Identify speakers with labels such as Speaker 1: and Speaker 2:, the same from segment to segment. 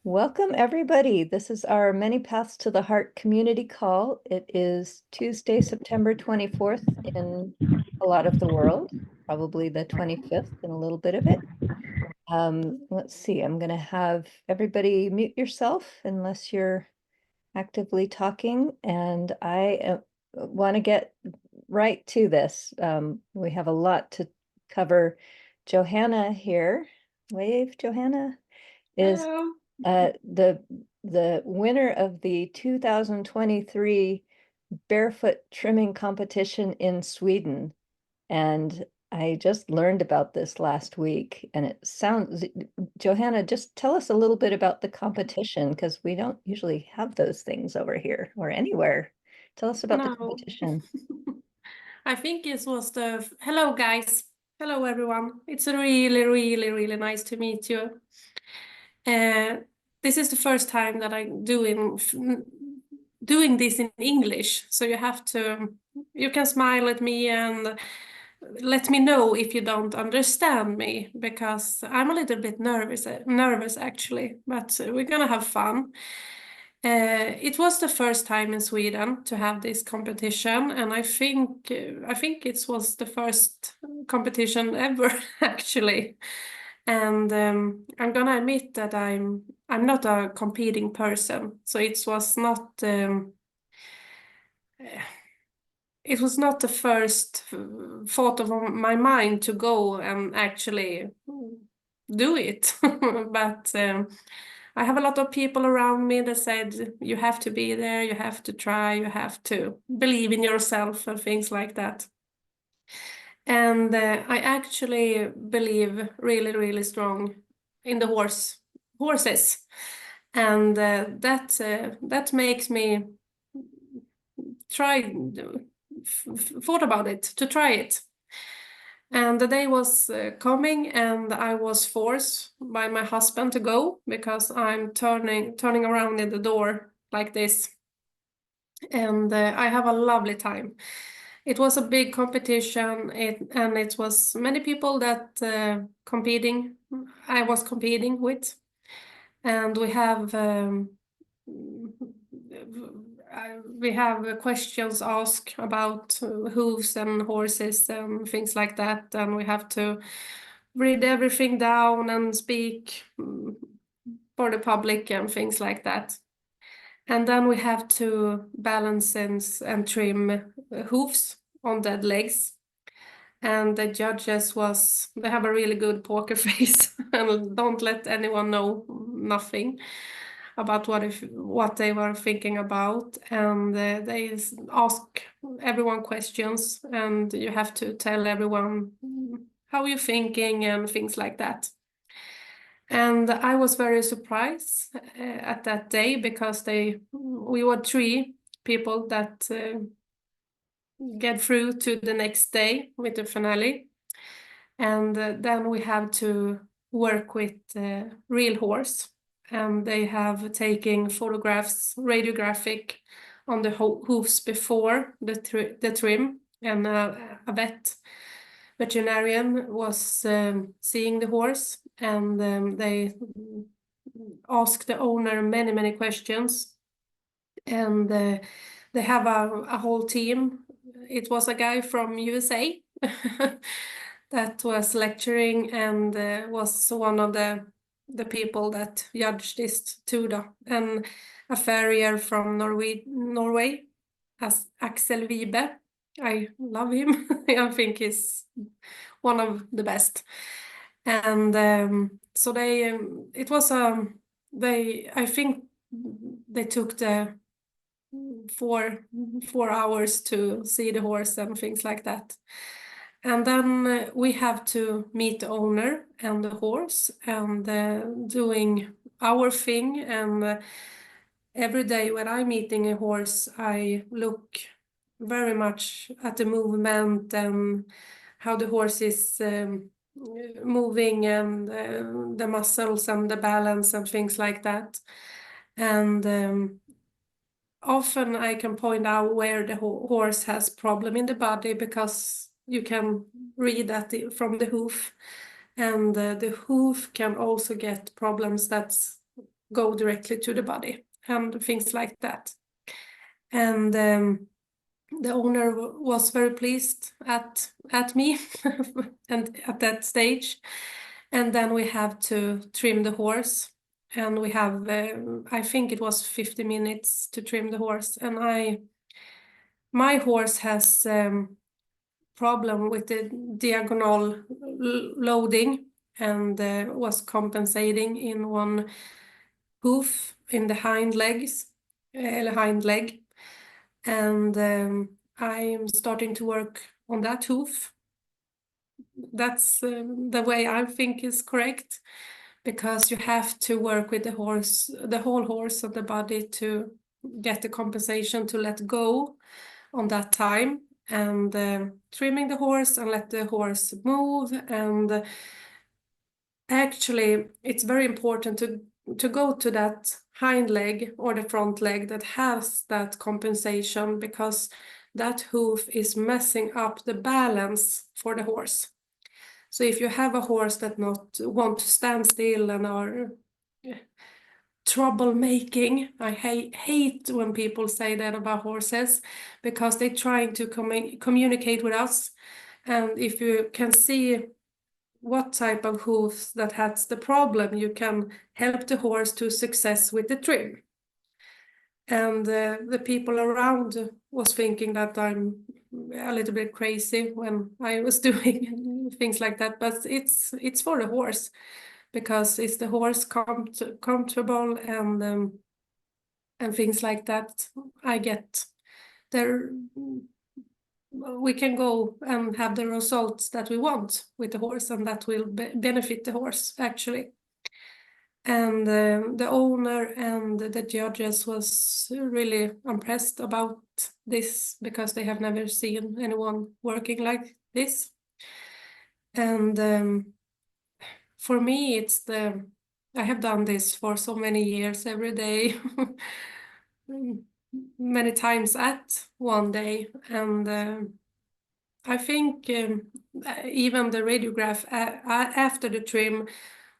Speaker 1: Welcome, everybody. This is our Many Paths to the Heart community call. It is Tuesday, September 24th in a lot of the world, probably the 25th in a little bit of it. Let's see, I'm going to have everybody mute yourself unless you're actively talking, and I want to get right to this. We have a lot to cover. Johanna here, wave, Johanna, is
Speaker 2: Hello.
Speaker 1: the winner of the 2023 Barefoot trimming competition in Sweden. And I just learned about this last week, and it sounds, Johanna, just tell us a little bit about the competition because we don't usually have those things over here or anywhere. Tell us about the
Speaker 2: No.
Speaker 1: competition.
Speaker 2: I think it was hello guys. Hello everyone. It's really nice to meet you. This is the first time that I'm doing this in English. So you can smile at me and let me know if you don't understand me, because I'm a little bit nervous actually, but we're gonna have fun. It was the first time in Sweden to have this competition, and I think it was the first competition ever actually. And I'm gonna admit that I'm not a competing person, so it was not the first thought of my mind to go and actually do it. But I have a lot of people around me that said, you have to be there, you have to try, you have to believe in yourself and things like that. And I actually believe really strong in the horses. And that makes me try thought about it to try it. And the day was coming, and I was forced by my husband to go because I'm turning around in the door like this. And I have a lovely time. It was a big competition, and it was many people that I was competing with. And we have questions asked about hooves and horses and things like that, and we have to read everything down and speak for the public and things like that. And then we have to balance and trim hooves on dead legs. And the judges they have a really good poker face and don't let anyone know nothing about what they were thinking about. And they ask everyone questions, and you have to tell everyone how you're thinking and things like that. And I was very surprised at that day because we were three people that get through to the next day with the finale. And then we have to work with real horse, and they have taken photographs, radiographic, on the hooves before the trim, and a veterinarian was seeing the horse, and they asked the owner many questions, and they have a whole team. It was a guy from USA that was lecturing, and was one of the people that judged this too, and a farrier from Norway, as Axel Wibe. I love him. I think he's one of the best. And so it was I think they took the 4 hours to see the horse and things like that. And then we have to meet the owner and the horse, and doing our thing. And every day when I'm meeting a horse, I look very much at the movement and how the horse is moving, and the muscles and the balance and things like that. And often I can point out where the horse has problem in the body, because you can read that from the hoof, and the hoof can also get problems that's go directly to the body and things like that. And the owner was very pleased at me and at that stage. And then we have to trim the horse, and we have I think it was 50 minutes to trim the horse. And my horse has problem with the diagonal loading, and was compensating in one hoof in the hind legs, hind leg. And I'm starting to work on that hoof. That's the way I think is correct, because you have to work with the horse, the whole horse of the body, to get the compensation to let go on that time, and trimming the horse and let the horse move. And actually it's very important to go to that hind leg or the front leg that has that compensation, because that hoof is messing up the balance for the horse. So if you have a horse that not want to stand still and are troublemaking, I hate when people say that about horses, because they're trying to communicate with us. And if you can see what type of hooves that has the problem, you can help the horse to success with the trim. And the people around was thinking that I'm a little bit crazy when I was doing things like that, but it's for the horse, because it's the horse comfortable and things like that. I get there. We can go and have the results that we want with the horse, and that will benefit the horse actually. And the owner and the judges was really impressed about this, because they have never seen anyone working like this. And for me, I have done this for so many years, every day, many times at one day. And I think even the radiograph after the trim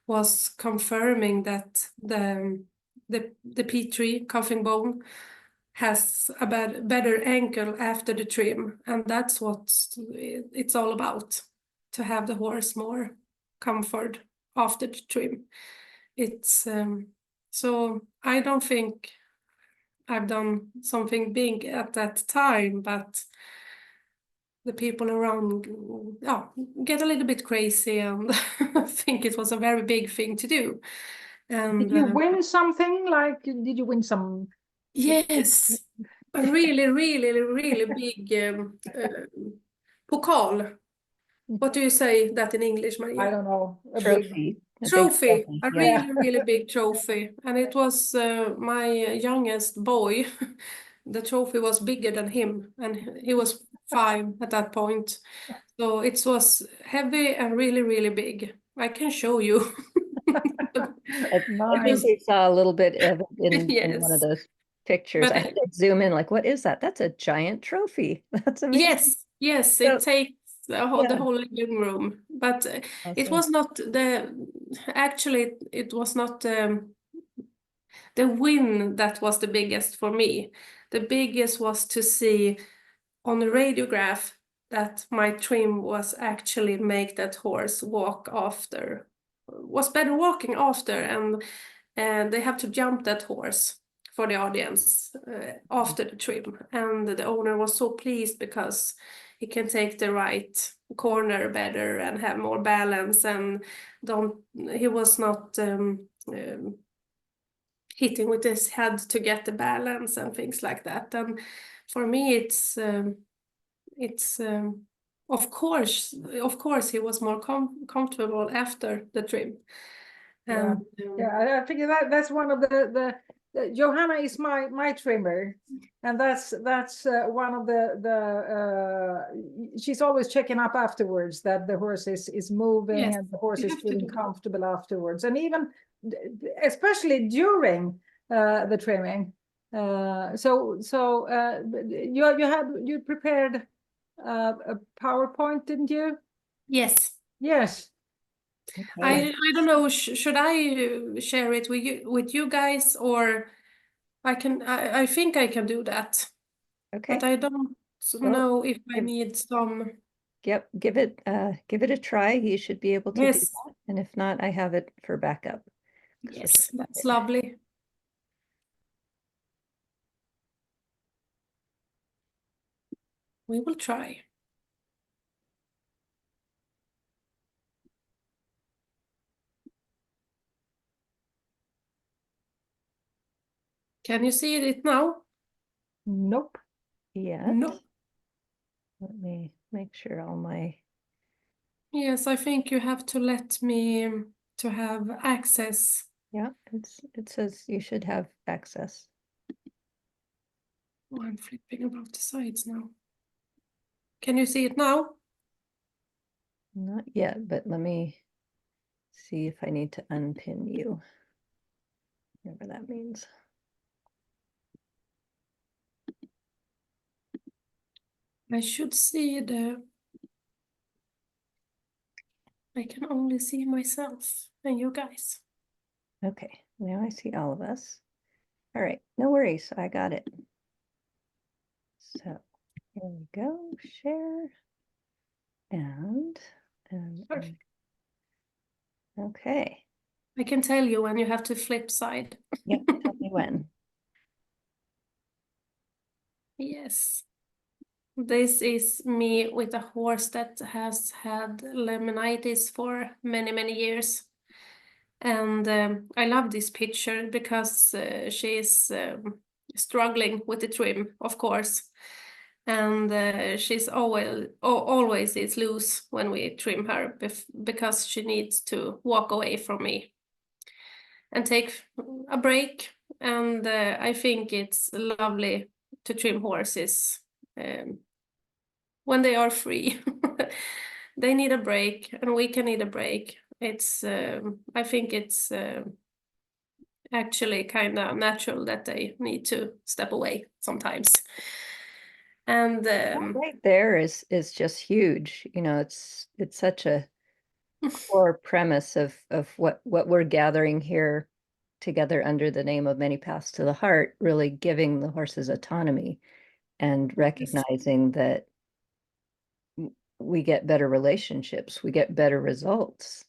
Speaker 2: was confirming that the P3 cuffing bone has a better ankle after the trim, and that's what it's all about, to have the horse more comfort after the trim. It's so I don't think I've done something big at that time, but the people around get a little bit crazy and think it was a very big thing to do. And
Speaker 3: Did you win something? Like, did you win some?
Speaker 2: yes, a really, really, really big pokal. What do you say that in English, Maria?
Speaker 3: I don't know. A big
Speaker 1: Trophy. A big
Speaker 2: Trophy, a
Speaker 1: yeah.
Speaker 2: really, really big trophy. And it was my youngest boy. The trophy was bigger than him, and he was 5 at that point. So it was heavy and really, really big. I can show you.
Speaker 1: I think
Speaker 3: nice.
Speaker 1: we saw a little bit of it in one of
Speaker 2: Yes.
Speaker 1: those pictures.
Speaker 2: But
Speaker 1: I had to zoom in, like, what is that? That's a giant trophy. That's amazing.
Speaker 2: yes,
Speaker 1: So-
Speaker 2: it takes the whole
Speaker 1: Yeah.
Speaker 2: living room. But it
Speaker 1: Awesome.
Speaker 2: was not actually, it was not the win that was the biggest for me. The biggest was to see on the radiograph that my trim was actually make that horse walk after, was better walking after, and they have to jump that horse for the audience after the trim. And the owner was so pleased, because he can take the right corner better and have more balance, and he was not hitting with his head to get the balance and things like that. And for me, it's of course he was more comfortable after the trim.
Speaker 3: Yeah.
Speaker 2: And
Speaker 3: Yeah, I think that's one of the Johanna is my trimmer, and that's one of the she's always checking up afterwards that the horse is moving,
Speaker 2: yes,
Speaker 3: and the horse
Speaker 2: you
Speaker 3: is
Speaker 2: have to
Speaker 3: feeling
Speaker 2: do that.
Speaker 3: comfortable afterwards, and even especially during the trimming. You prepared a PowerPoint, didn't you?
Speaker 2: Yes.
Speaker 3: Yes.
Speaker 1: Okay.
Speaker 2: I don't know, should I share it with you guys, or I think I can do that,
Speaker 1: Okay.
Speaker 2: but I don't
Speaker 1: Well,
Speaker 2: know if I
Speaker 1: give-
Speaker 2: need some.
Speaker 1: Yep, give it a try. You should be able to do
Speaker 2: Yes,
Speaker 1: that. And if not, I have it for backup. 'Cause we're
Speaker 2: yes,
Speaker 1: talking
Speaker 2: that's
Speaker 1: about
Speaker 2: lovely. We will try. Can you see it now?
Speaker 3: Nope.
Speaker 1: yet.
Speaker 2: No.
Speaker 1: Let me make sure all my,
Speaker 2: Yes, I think you have to let me to have access.
Speaker 1: yeah, it says you should have access.
Speaker 2: Oh, I'm flipping about the sides now. Can you see it now?
Speaker 1: Not yet, but let me see if I need to unpin you. Whatever that means.
Speaker 2: I should see the. I can only see myself and you guys.
Speaker 1: Okay, now I see all of us. All right, no worries, I got it. So here we go, share. And
Speaker 2: Perfect.
Speaker 1: okay.
Speaker 2: I can tell you when you have to flip side.
Speaker 1: Yep, tell me when.
Speaker 2: Yes. This is me with a horse that has had laminitis for many, many years. And I love this picture because she is struggling with the trim, of course. And she's always is loose when we trim her because she needs to walk away from me and take a break. And I think it's lovely to trim horses when they are free. They need a break, and we can need a break. It's I think it's actually kind of natural that they need to step away sometimes. And
Speaker 1: That right there is just huge. You know, it's such a core premise of what we're gathering here together under the name of Many Paths to the Heart, really giving the horses autonomy and recognizing that we get better relationships, we get better results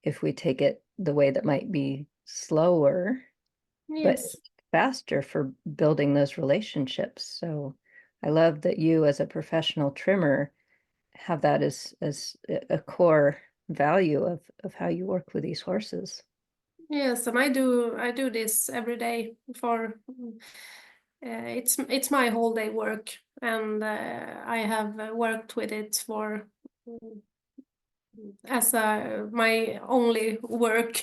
Speaker 1: if we take it the way that might be slower, but
Speaker 2: yes,
Speaker 1: faster for building those relationships. So I love that you as a professional trimmer have that as a core value of how you work with these horses.
Speaker 2: yes, and I do this every day for it's my whole day work, and I have worked with it for as my only work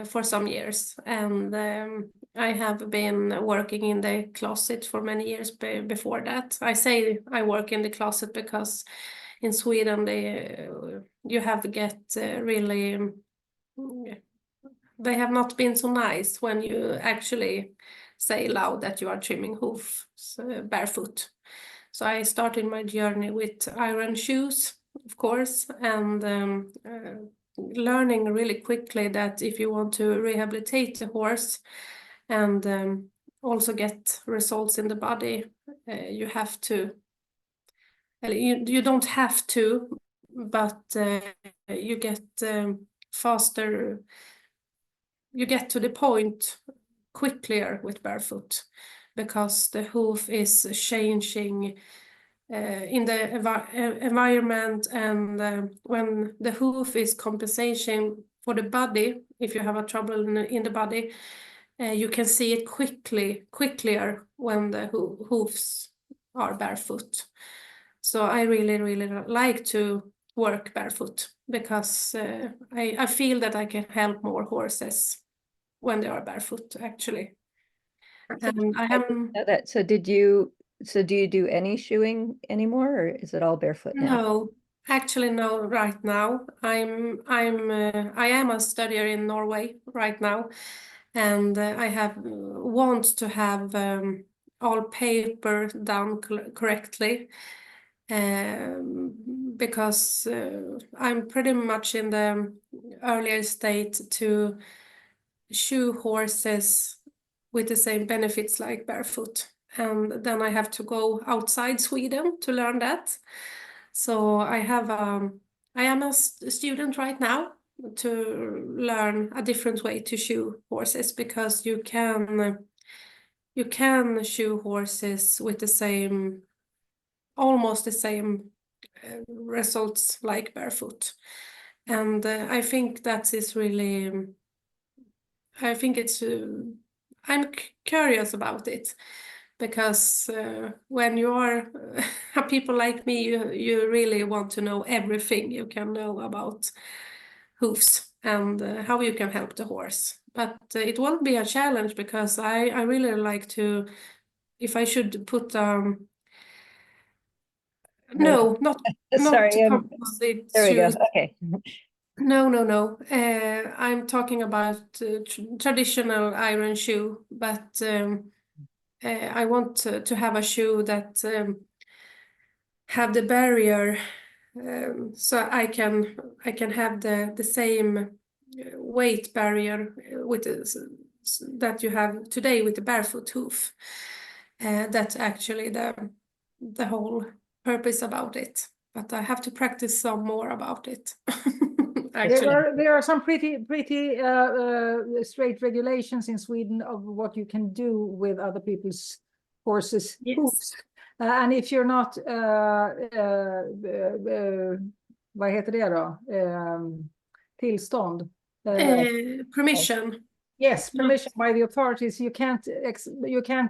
Speaker 2: for some years, and I have been working in the closet for many years before that. I say I work in the closet because in Sweden you have to get really they have not been so nice when you actually say loud that you are trimming hoofs barefoot. So I started my journey with iron shoes, of course, and learning really quickly that if you want to rehabilitate the horse and also get results in the body, you have to, well, you don't have to, but you get faster, you get to the point quicker with barefoot because the hoof is changing in the environment, and when the hoof is compensation for the body, if you have a trouble in the body, you can see it quicker when the hoofs are barefoot. So I really like to work barefoot because I feel that I can help more horses when they are barefoot, actually. And I
Speaker 1: I
Speaker 2: have
Speaker 1: didn't know that. So do you do any shoeing anymore, or is it all barefoot now?
Speaker 2: no, actually no. Right now, I am a studier in Norway right now, and I have want to have all paper done correctly. because I'm pretty much in the earlier state to shoe horses with the same benefits like barefoot. And then I have to go outside Sweden to learn that. So I am a student right now to learn a different way to shoe horses, because you can shoe horses with the same, almost the same results like barefoot. And I think that is really, I think it's, I'm curious about it, because when you are people like me, you really want to know everything you can know about hooves and how you can help the horse. But it won't be a challenge, because I really like to, if I should put no, not
Speaker 1: Sorry,
Speaker 2: composite
Speaker 1: there we go.
Speaker 2: shoes.
Speaker 1: Okay.
Speaker 2: No. I'm talking about traditional iron shoe, but I want to have a shoe that have the barrier, so I can have the same weight barrier with that you have today with the barefoot hoof. That's actually the whole purpose about it. But I have to practice some more about it. Actually.
Speaker 3: There are some pretty straight regulations in Sweden of what you can do with other people's horses'
Speaker 2: Yes.
Speaker 3: hooves. And if you're not, vad heter det då? Tillstånd.
Speaker 2: Permission.
Speaker 3: Yes, permission by the authorities. You can't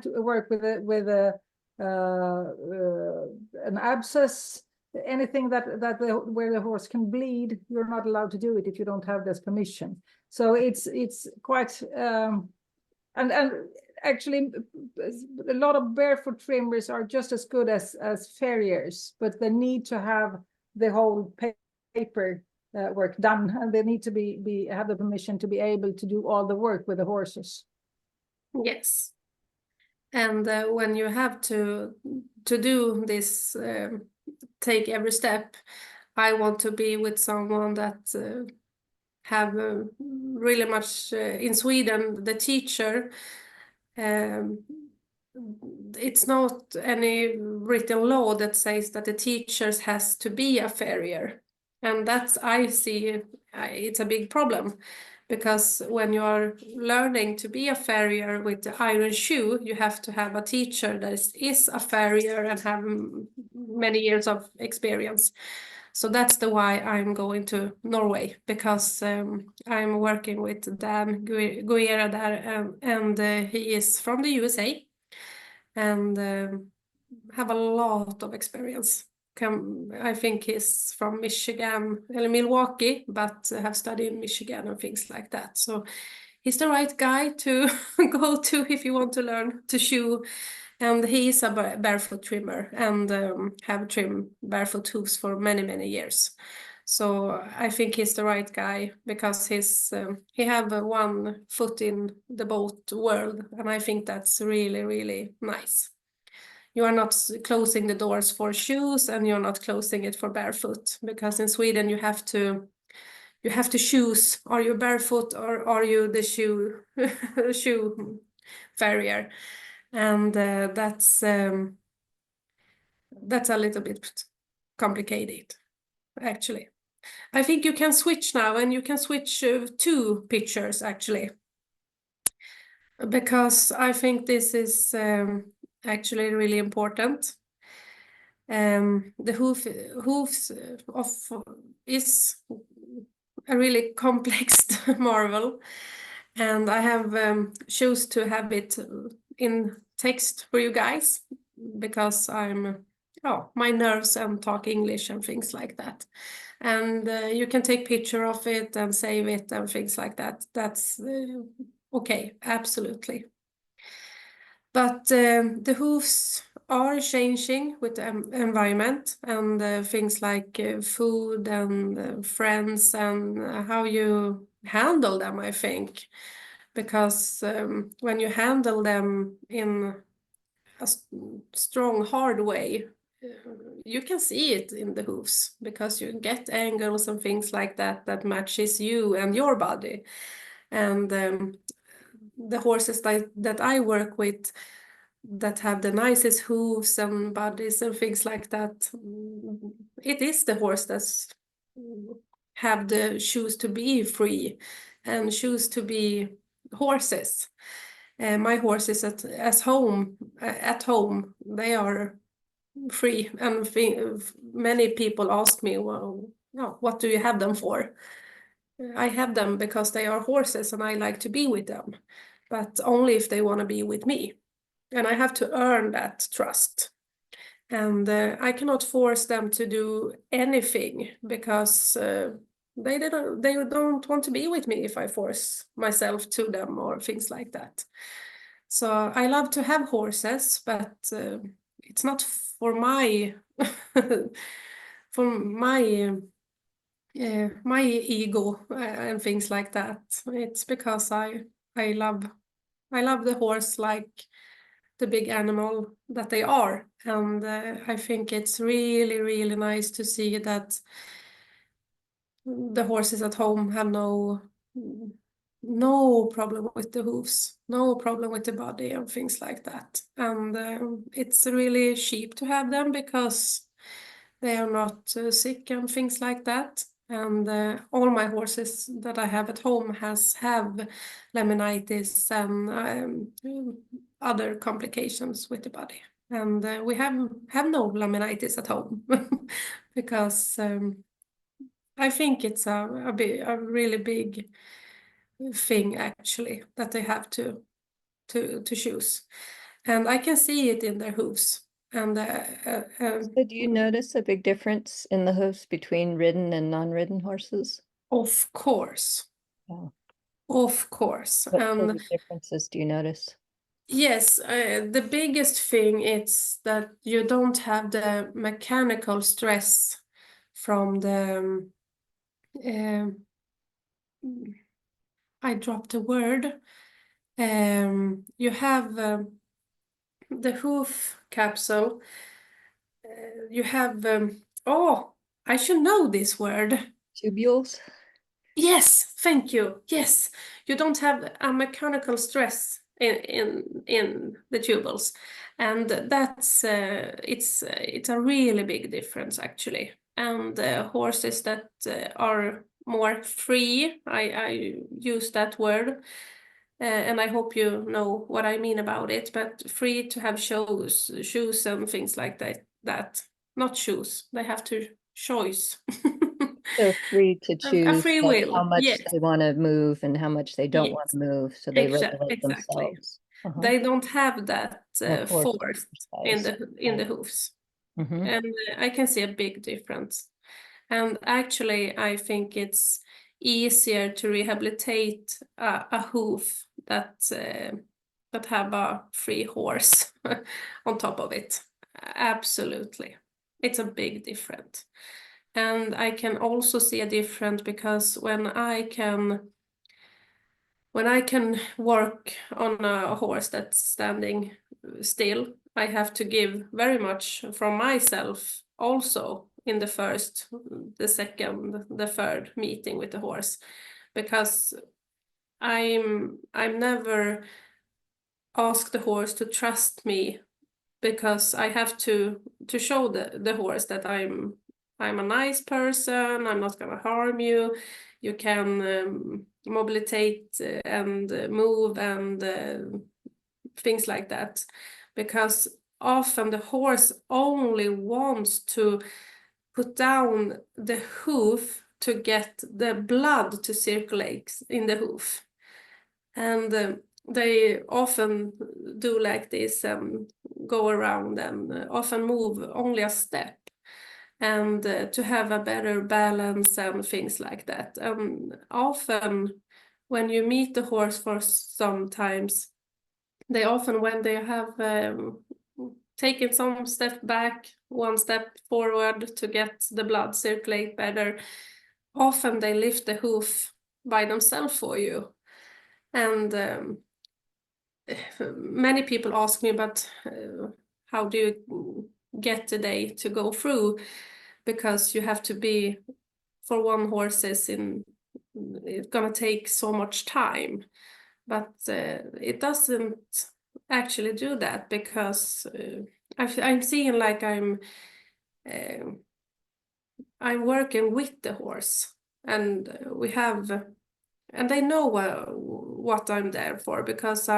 Speaker 3: work with an abscess, anything where the horse can bleed. You're not allowed to do it if you don't have this permission. So it's quite and actually a lot of barefoot trimmers are just as good as farriers, but they need to have the whole paper work done, and they need to have the permission to be able to do all the work with the horses.
Speaker 2: Yes. And when you have to do this, take every step, I want to be with someone that have really much in Sweden, the teacher, it's not any written law that says that the teachers has to be a farrier. And that's, I see, it's a big problem, because when you are learning to be a farrier with the iron shoe, you have to have a teacher that is a farrier and have many years of experience. So that's the why I'm going to Norway, because I'm working with Dan Guerra there, and he is from the USA and have a lot of experience. I think he's from Michigan, Milwaukee, but have studied in Michigan and things like that. So he's the right guy to go to if you want to learn to shoe. And he is a barefoot trimmer and have trimmed barefoot hooves for many, many years. So I think he's the right guy, because he have one foot in the boat world, and I think that's really, really nice. You are not closing the doors for shoes, and you're not closing it for barefoot, because in Sweden you have to choose: are you barefoot or are you the shoe farrier? And that's a little bit complicated, actually. I think you can switch now, and you can switch two pictures actually, because I think this is actually really important. The hooves is a really complex marvel, and I have chose to have it in text for you guys, because my nerves and talk English and things like that. And you can take picture of it and save it and things like that. That's okay, absolutely. But the hooves are changing with the environment and things like food and friends and how you handle them, I think. Because when you handle them in a strong, hard way, you can see it in the hooves because you get angles and things like that that matches you and your body. And the horses that I work with that have the nicest hooves and bodies and things like that, it is the horse that's have the choose to be free and choose to be horses. My horses at home, they are free, and many people ask me, well, no, what do you have them for? I have them because they are horses and I like to be with them, but only if they want to be with me. And I have to earn that trust. And I cannot force them to do anything because they don't want to be with me if I force myself to them or things like that. So I love to have horses, but it's not for my for my ego and things like that. It's because I love the horse like the big animal that they are, and I think it's really, really nice to see that the horses at home have no problem with the hooves, no problem with the body and things like that. And it's really cheap to have them because they are not sick and things like that. And all my horses that I have at home have laminitis and other complications with the body. And we have no laminitis at home because I think it's a really big thing actually that they have to choose, and I can see it in their hooves. And
Speaker 1: So do you notice a big difference in the hooves between ridden and non-ridden horses?
Speaker 2: of course,
Speaker 1: Yeah.
Speaker 2: of course,
Speaker 1: What
Speaker 2: and
Speaker 1: sort of differences do you notice?
Speaker 2: yes, the biggest thing is that you don't have the mechanical stress from the I dropped a word. You have the hoof capsule. You have oh, I should know this word.
Speaker 1: Tubules?
Speaker 2: Yes, thank you. Yes, you don't have a mechanical stress in the tubules, and that's it's a really big difference actually. And horses that are more free, I use that word, and I hope you know what I mean about it. But free to have shoes and things like that. That not shoes. They have to choice.
Speaker 1: So free to
Speaker 2: A
Speaker 1: choose
Speaker 2: free
Speaker 1: like
Speaker 2: will,
Speaker 1: how much
Speaker 2: yes,
Speaker 1: they want to move and how much they don't want
Speaker 2: yes,
Speaker 1: to move, so they regulate
Speaker 2: exactly.
Speaker 1: themselves. Uh-huh.
Speaker 2: They don't have that
Speaker 1: No force
Speaker 2: force in
Speaker 1: exercise.
Speaker 2: the hooves,
Speaker 1: Mm-hmm.
Speaker 2: and I can see a big difference. And actually, I think it's easier to rehabilitate a hoof that have a free horse on top of it. Absolutely, it's a big difference. And I can also see a difference because when I can work on a horse that's standing still, I have to give very much from myself also in the first, the second, the third meeting with the horse, because I'm never ask the horse to trust me, because I have to show the horse that I'm a nice person. I'm not gonna harm you. You can mobilitate and move and things like that, because often the horse only wants to put down the hoof to get the blood to circulate in the hoof, and they often do like this and go around and often move only a step, and to have a better balance and things like that. Often when you meet the horse for sometimes, they often, when they have taken some step back, one step forward to get the blood circulate better, often they lift the hoof by themselves for you. And many people ask me, but how do you get the day to go through, because you have to be, for one horse it's gonna take so much time. But it doesn't actually do that, because I'm seeing like I'm working with the horse, and and they know what I'm there for, because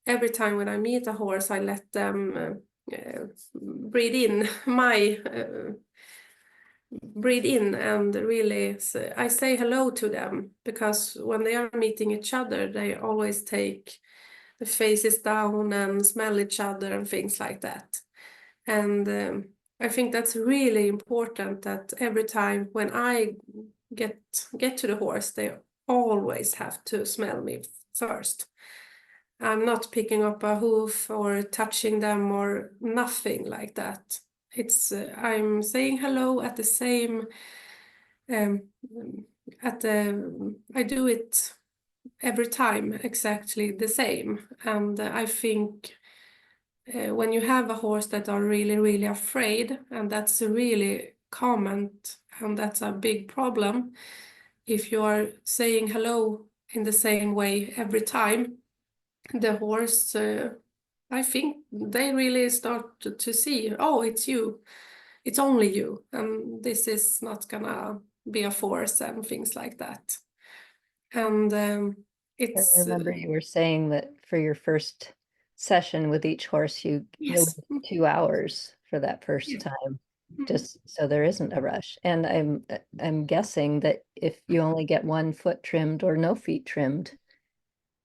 Speaker 2: every time when I meet a horse, I let them breathe in breathe in, and really I say hello to them, because when they are meeting each other, they always take the faces down and smell each other and things like that. And I think that's really important, that every time when I get to the horse, they always have to smell me first. I'm not picking up a hoof or touching them or nothing like that. It's I'm saying hello at the same I do it every time exactly the same. And I think when you have a horse that are really, really afraid, and that's really common, and that's a big problem, if you are saying hello in the same way every time, the horse, I think they really start to see, oh, it's you, it's only you, and this is not gonna be a force and things like that. And
Speaker 1: I
Speaker 2: it's
Speaker 1: remember you were saying that for your first session with each horse, you
Speaker 2: yes,
Speaker 1: 2 hours for that first
Speaker 2: Yeah.
Speaker 1: time, just so there isn't a rush. And I'm guessing that if you only get one foot trimmed or no feet trimmed,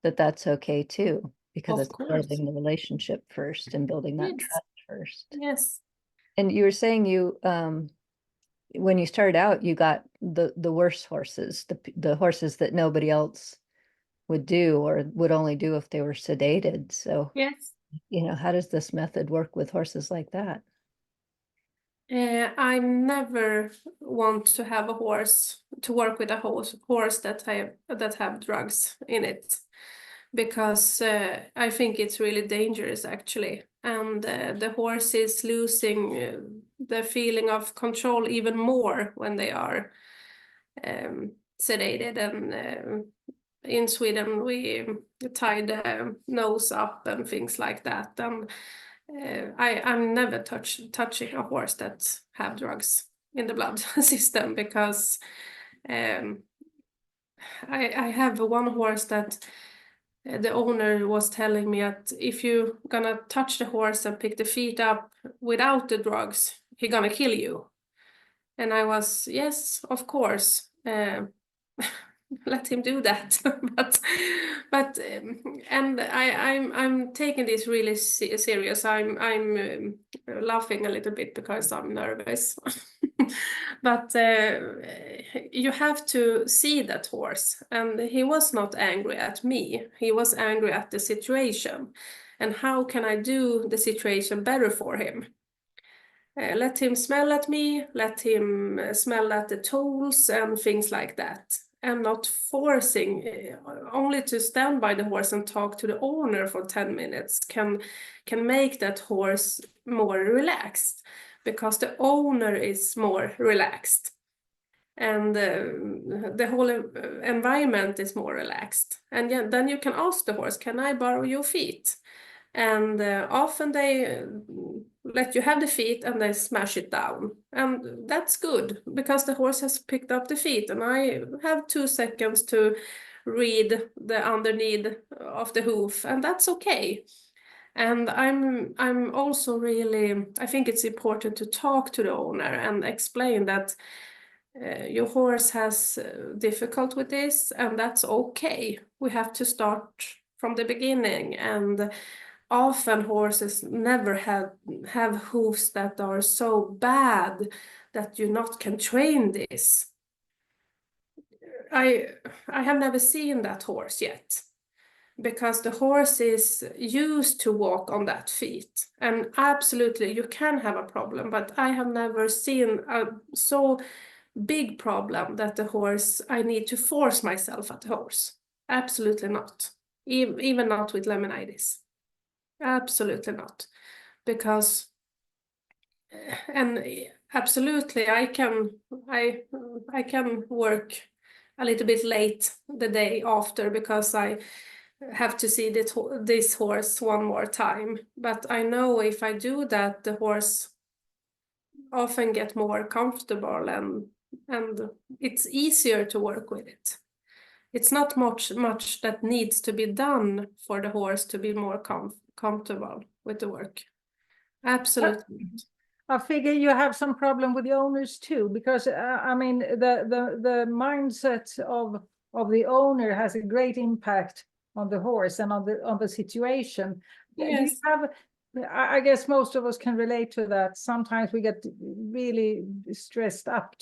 Speaker 1: that's okay too, because
Speaker 2: Of
Speaker 1: it's
Speaker 2: course.
Speaker 1: building the relationship first and building that
Speaker 2: Yes.
Speaker 1: trust first.
Speaker 2: Yes.
Speaker 1: And you were saying when you started out, you got the worst horses, the horses that nobody else would do or would only do if they were sedated. So,
Speaker 2: Yes.
Speaker 1: how does this method work with horses like that?
Speaker 2: I never want to have a horse to work with a horse that have drugs in it, because I think it's really dangerous actually, and the horse is losing the feeling of control even more when they are sedated. And in Sweden we tie the nose up and things like that. And I'm never touching a horse that have drugs in the blood system, because I have one horse that the owner was telling me that if you gonna touch the horse and pick the feet up without the drugs, he gonna kill you. And I was, yes, of course. Let him do that. but and I'm taking this really serious. I'm laughing a little bit because I'm nervous. But you have to see that horse, and he was not angry at me. He was angry at the situation, and how can I do the situation better for him? Let him smell at me, let him smell at the tools and things like that, and not forcing. Only to stand by the horse and talk to the owner for 10 minutes can make that horse more relaxed, because the owner is more relaxed, and the whole environment is more relaxed. And then you can ask the horse, can I borrow your feet? And often they let you have the feet and they smash it down. And that's good, because the horse has picked up the feet, and I have 2 seconds to read the underneath of the hoof, and that's okay. And I'm also really, I think it's important to talk to the owner and explain that your horse has difficult with this, and that's okay. We have to start from the beginning. And often horses never have hooves that are so bad that you not can train this. I have never seen that horse yet, because the horse is used to walk on that feet, and absolutely you can have a problem, but I have never seen a so big problem that the horse, I need to force myself at the horse. Absolutely not. Even not with laminitis. Absolutely not. Because And absolutely, I can work a little bit late the day after because I have to see this horse one more time. But I know if I do that, the horse often get more comfortable and it's easier to work with it. It's not much that needs to be done for the horse to be more comfortable with the work. Absolutely.
Speaker 3: I figure you have some problem with the owners too, because I mean the mindset of the owner has a great impact on the horse and on the situation. Do you
Speaker 2: Yes.
Speaker 3: have? I guess most of us can relate to that. Sometimes we get really stressed up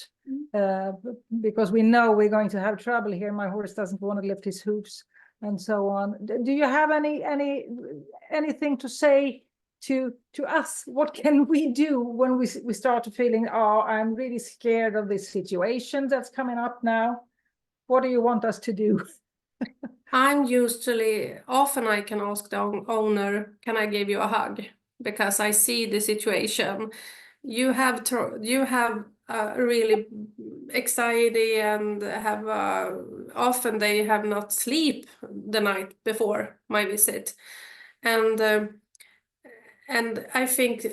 Speaker 3: because we know we're going to have trouble here. My horse doesn't want to lift his hooves and so on. Do you have anything to say to us? What can we do when we start to feeling, oh, I'm really scared of this situation that's coming up now? What do you want us to do?
Speaker 2: I'm usually, often I can ask the owner, can I give you a hug? Because I see the situation. You have really anxiety and have often they have not sleep the night before my visit. And I think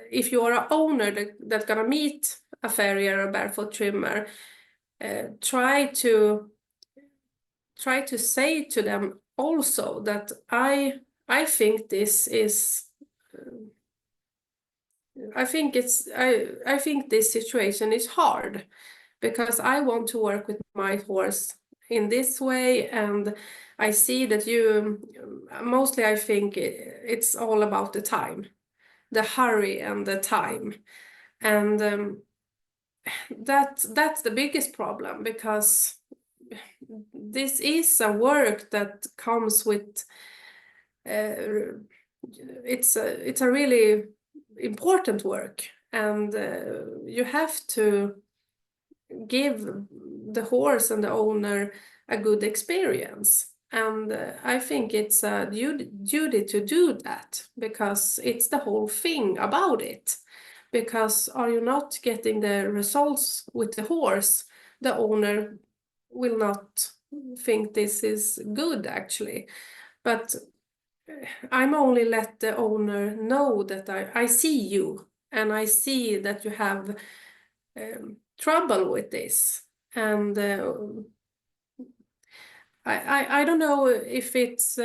Speaker 2: if you are an owner that's gonna meet a farrier or barefoot trimmer, try to say to them also that I think this is I think this situation is hard because I want to work with my horse in this way, and I see that you mostly I think it's all about the time, the hurry and the time, and that's the biggest problem because this is a work that comes with it's a really important work, and you have to give the horse and the owner a good experience. And I think it's a duty to do that because it's the whole thing about it. Because are you not getting the results with the horse, the owner will not think this is good actually. But I'm only let the owner know that I see you and I see that you have trouble with this. And I don't know if it's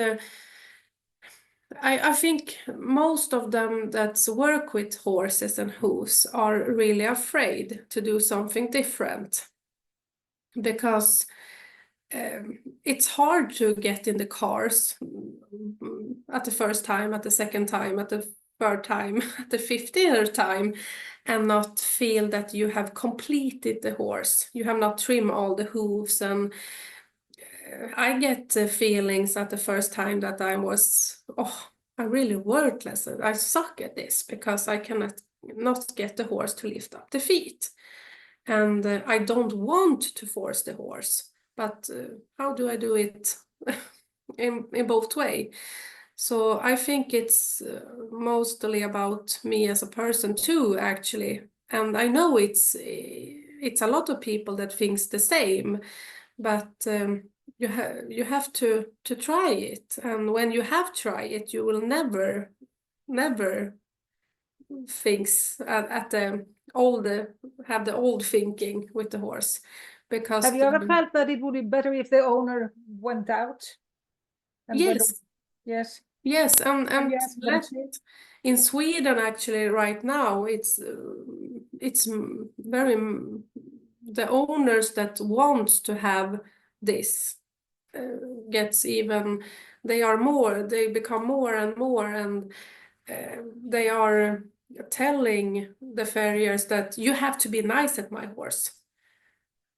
Speaker 2: I think most of them that work with horses and hooves are really afraid to do something different because it's hard to get in the cars at the first time, at the second time, at the third time, at the 15th time, and not feel that you have completed the horse. You have not trimmed all the hooves, and I get feelings at the first time that I was, oh, I'm really worthless. I suck at this because I cannot not get the horse to lift up the feet. And I don't want to force the horse, but how do I do it in both way? So I think it's mostly about me as a person too, actually. And I know it's a lot of people that thinks the same, but you have to try it. And when you have tried it, you will never thinks at the old have the old thinking with the horse because
Speaker 3: Have you ever felt that it would be better if the owner went out? And
Speaker 2: yes.
Speaker 3: Yes,
Speaker 2: and
Speaker 3: yes,
Speaker 2: in Sweden actually right now it's very the owners that want to have this gets even they become more and more, and they are telling the farriers that you have to be nice at my horse.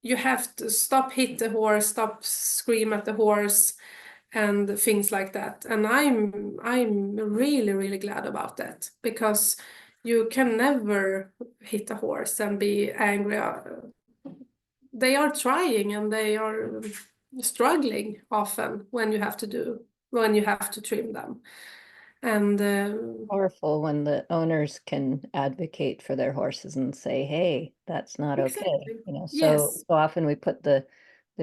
Speaker 2: You have to stop hit the horse, stop scream at the horse, and things like that. And I'm really glad about that because you can never hit a horse and be angry. They are trying and they are struggling often when you have to trim them. And
Speaker 1: Powerful when the owners can advocate for their horses and say, hey, that's not okay.
Speaker 2: exactly.
Speaker 1: You know,
Speaker 2: Yes.
Speaker 1: so often we put the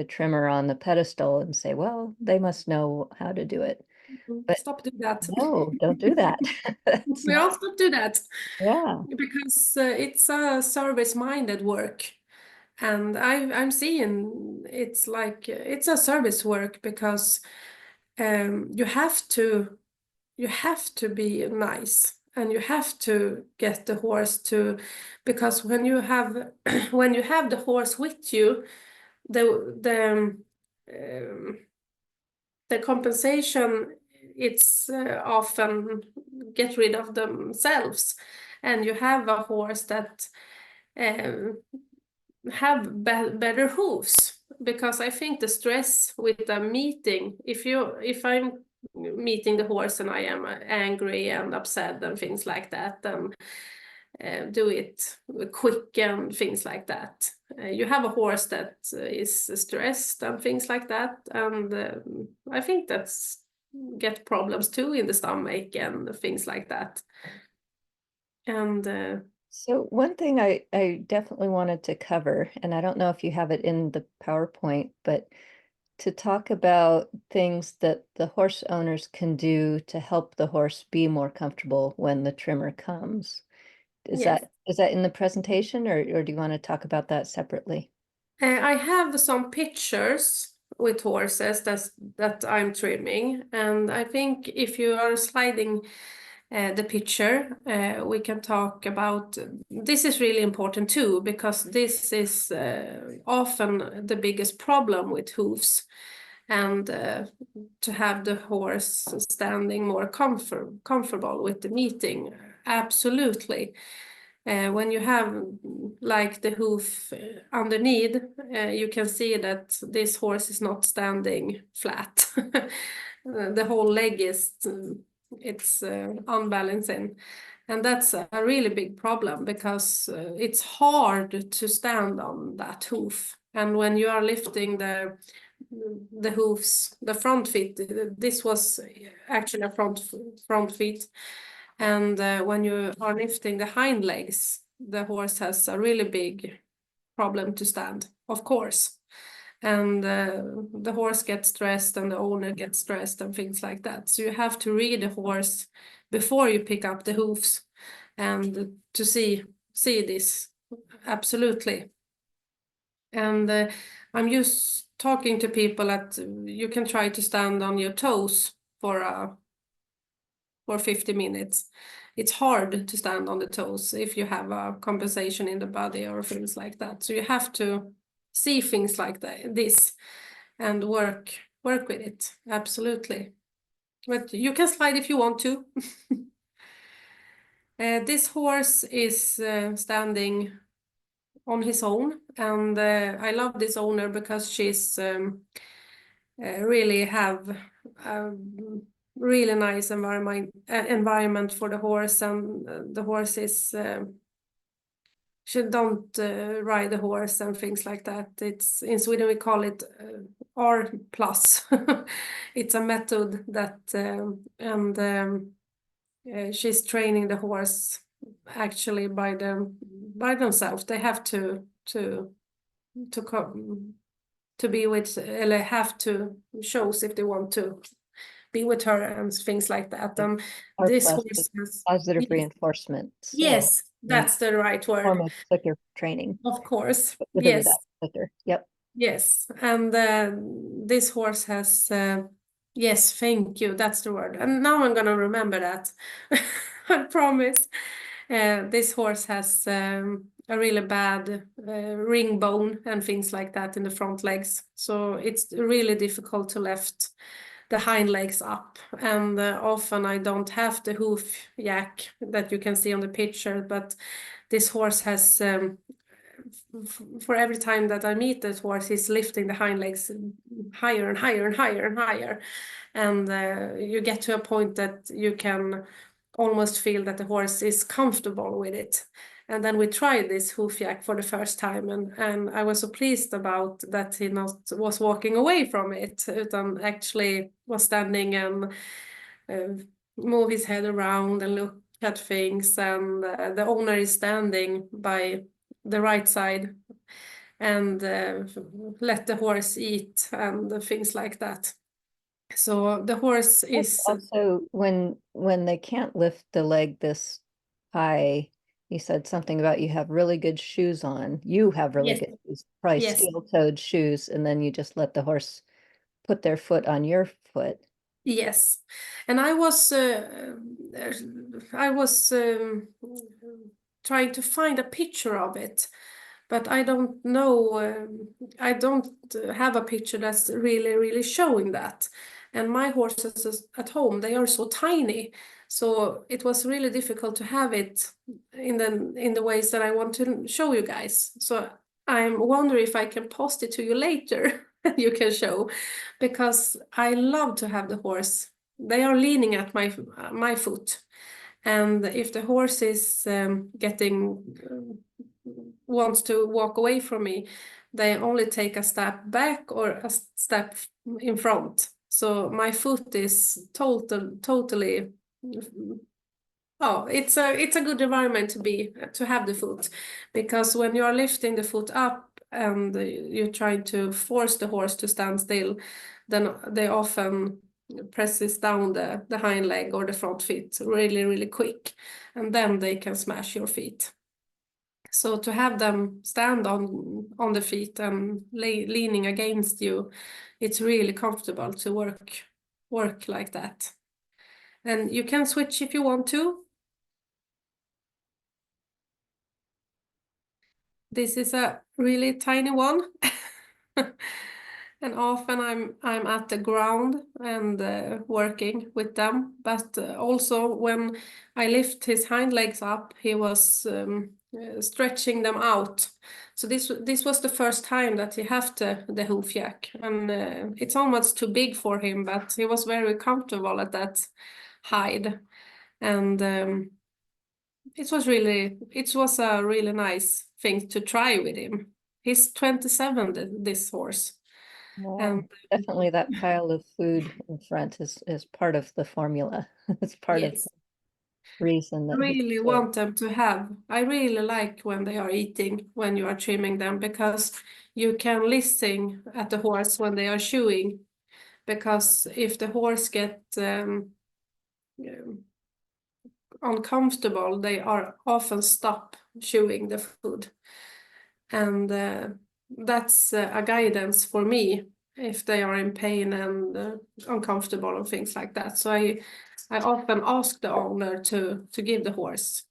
Speaker 1: trimmer on the pedestal and say, well, they must know how to do it. But
Speaker 2: Stop doing that.
Speaker 1: no, don't do that. It's
Speaker 2: We
Speaker 1: not,
Speaker 2: all stop do that
Speaker 1: yeah.
Speaker 2: because it's a service-minded work. And I'm seeing it's like it's a service work because you have to be nice and you have to get the horse to, because when you have when you have the horse with you, um, the compensation, it's often get rid of themselves, and you have a horse that um, have better hooves, because I think the stress with the meeting, if I'm meeting the horse and I am angry and upset and things like that, then do it quick and things like that. You have a horse that is stressed and things like that, and I think that's get problems too in the stomach and things like that. And
Speaker 1: So one thing I definitely wanted to cover, and I don't know if you have it in the PowerPoint, but to talk about things that the horse owners can do to help the horse be more comfortable when the trimmer comes.
Speaker 2: yes.
Speaker 1: Is that in the presentation, or do you want to talk about that separately?
Speaker 2: I have some pictures with horses that I'm trimming, and I think if you are sliding the picture, we can talk about this is really important too, because this is often the biggest problem with hooves, and to have the horse standing more comfortable with the meeting. Absolutely. When you have like the hoof underneath, you can see that this horse is not standing flat. The whole leg is it's unbalancing, and that's a really big problem because it's hard to stand on that hoof. And when you are lifting the hoofs, the front feet, this was actually a front feet. And when you are lifting the hind legs, the horse has a really big problem to stand, of course. And the horse gets stressed and the owner gets stressed and things like that. So you have to read the horse before you pick up the hoofs and to see this. Absolutely. And I'm used talking to people that you can try to stand on your toes for 50 minutes. It's hard to stand on the toes if you have a compensation in the body or things like that. So you have to see things like this and work with it. Absolutely. But you can slide if you want to. This horse is standing on his own, and I love this owner because she's really have a really nice environment for the horse, and the horse is should don't ride the horse and things like that. It's in Sweden we call it R plus. It's a method that and she's training the horse actually by themselves. They have to be with, or have to shows if they want to be with her and things like that. And
Speaker 1: R
Speaker 2: this
Speaker 1: plus
Speaker 2: horse
Speaker 1: is
Speaker 2: has,
Speaker 1: positive
Speaker 2: yes,
Speaker 1: reinforcement. So
Speaker 2: yes,
Speaker 1: in
Speaker 2: that's the right
Speaker 1: form
Speaker 2: word.
Speaker 1: of clicker training,
Speaker 2: Of course,
Speaker 1: with or
Speaker 2: yes,
Speaker 1: without clicker. Yep.
Speaker 2: yes. And this horse has, yes, thank you, that's the word. And now I'm gonna remember that. I promise. This horse has a really bad ring bone and things like that in the front legs. So it's really difficult to lift the hind legs up. And often I don't have the hoof jack that you can see on the picture, but this horse has, for every time that I meet this horse, he's lifting the hind legs higher and higher and higher and higher. And you get to a point that you can almost feel that the horse is comfortable with it. And then we tried this hoof jack for the first time, and I was so pleased about that he not was walking away from it, utan actually was standing and move his head around and look at things, and the owner is standing by the right side and let the horse eat and things like that. So the horse is
Speaker 1: Also, when they can't lift the leg this high, you said something about you have really good shoes on. You have really
Speaker 2: yes,
Speaker 1: good shoes, probably
Speaker 2: yes,
Speaker 1: steel-toed shoes, and then you just let the horse put their foot on your foot.
Speaker 2: yes. And I was trying to find a picture of it, but I don't know. I don't have a picture that's really showing that. And my horses at home, they are so tiny, so it was really difficult to have it in the ways that I want to show you guys. So I'm wondering if I can post it to you later. You can show, because I love to have the horse. They are leaning at my foot, and if the horse is getting wants to walk away from me, they only take a step back or a step in front. So my foot is totally. Oh, it's a good environment to have the foot, because when you are lifting the foot up and you're trying to force the horse to stand still, then they often presses down the hind leg or the front feet really quick, and then they can smash your feet. So to have them stand on the feet and leaning against you, it's really comfortable to work like that. And you can switch if you want to. This is a really tiny one. And often I'm at the ground and working with them, but also when I lift his hind legs up, he was stretching them out. So this was the first time that he had the hoof jack, and it's almost too big for him, but he was very comfortable at that height, and it was a really nice thing to try with him. He's 27, this horse.
Speaker 1: Wow. Definitely that pile of food in front is part of the formula. It's part of
Speaker 2: Yes,
Speaker 1: the reason
Speaker 2: I
Speaker 1: that he's
Speaker 2: really
Speaker 1: so
Speaker 2: want them to have. I really like when they are eating, when you are trimming them, because you can listen at the horse when they are chewing. Because if the horse get uncomfortable, they are often stop chewing the food. And that's a guidance for me if they are in pain and uncomfortable and things like that. So I often ask the owner to give the horse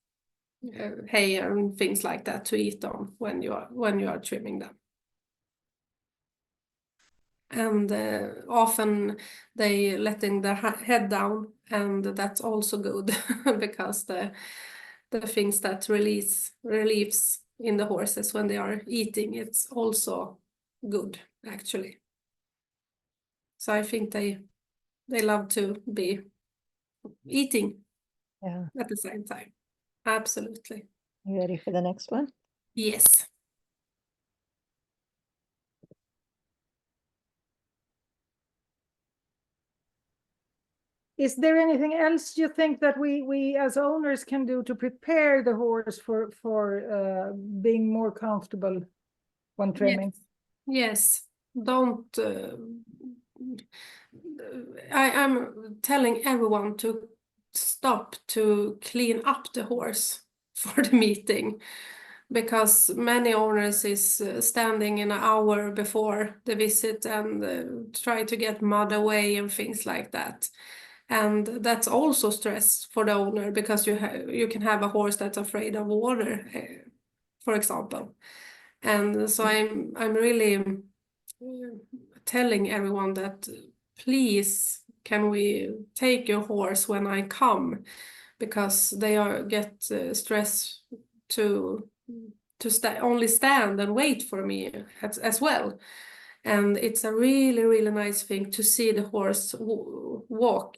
Speaker 2: hay and things like that to eat on when you are trimming them. And often they letting their head down, and that's also good because the things that relieves in the horses when they are eating, it's also good actually. So I think they love to be eating
Speaker 1: Yeah.
Speaker 2: at the same time. Absolutely.
Speaker 1: You ready for the next one?
Speaker 2: Yes.
Speaker 3: Is there anything else you think that we as owners can do to prepare the horse for being more comfortable when trimming?
Speaker 2: Yes. Don't. I'm telling everyone to stop to clean up the horse for the meeting, because many owners is standing in an hour before the visit and try to get mud away and things like that. And that's also stress for the owner, because you can have a horse that's afraid of water, for example. And so I'm really telling everyone that please, can we take your horse when I come, because they get stressed to only stand and wait for me as well. And it's a really nice thing to see the horse walk